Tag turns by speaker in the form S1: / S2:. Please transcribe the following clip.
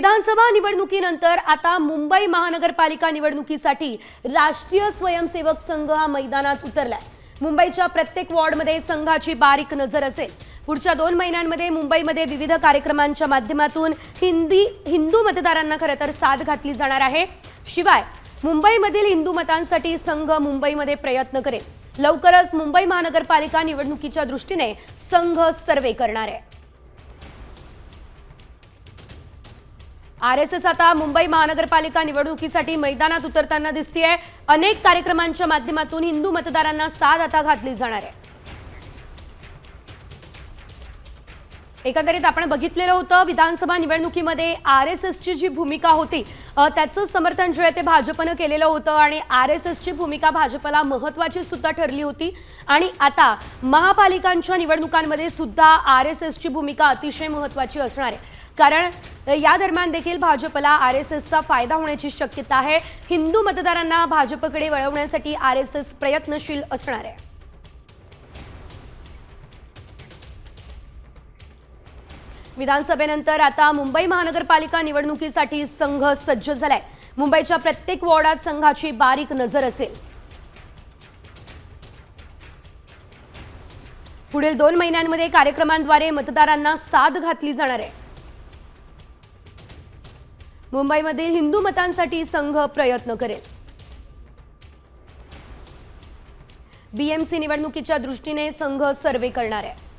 S1: विधानसभा निवडणुकीनंतर आता मुंबई महानगरपालिका निवडणुकीसाठी राष्ट्रीय स्वयंसेवक संघ हा मैदानात उतरलाय। मुंबईच्या प्रत्येक वॉर्डमध्ये संघाची बारीक नजर असेल। पुढच्या 2 महिन्यांमध्ये मुंबईमध्ये विविध कार्यक्रमांच्या माध्यमातून हिंदू मतदारांना खरं तर साथ घातली जाणार आहे। शिवाय मुंबईमधील हिंदू मतांसाठी संघ मुंबईमध्ये प्रयत्न करेल। लवकरच मुंबई महानगरपालिका निवडणुकीच्या दृष्टीने संघ सर्वे करणार आहे। आरएसएस आता मुंबई महानगरपालिका निवडणुकीसाठी मैदानात उतरताना दिसतेय। अनेक कार्यक्रमांच्या माध्यमातून हिंदू मतदारांना साथ आता घातली जाणार आहे। एकंदरीत आपण बघितलेलं होतं विधानसभा निवडणुकीमध्ये आरएसएसची जी भूमिका होती त्याचं समर्थन जे आहे ते भाजपने केलेलं होतं आणि आरएसएसची भूमिका भाजपला महत्त्वाची सुद्धा ठरली होती। आणि आता महापालिकांच्या निवडणुकांमध्ये सुद्धा आरएसएसची भूमिका अतिशय महत्त्वाची असणार आहे, कारण या दरम्यान देखील भाजपला आरएसएसचा फायदा होण्याची शक्यता आहे। हिंदू मतदारांना भाजपकडे वळवण्यासाठी आरएसएस प्रयत्नशील असणार आहे। विधानसभेनंतर आता मुंबई महानगरपालिका निवडणुकीसाठी संघ सज्ज झालाय। मुंबईच्या प्रत्येक वॉर्डात संघाची बारीक नजर असेल। पुढील 2 महिन्यांमध्ये कार्यक्रमांद्वारे मतदारांना साथ घातली जाणार आहे। मुंबईमधील हिंदू मतांसाठी संघ प्रयत्न करेल। बीएमसी निवडणुकीच्या दृष्टीने संघ सर्वे करणार आहे।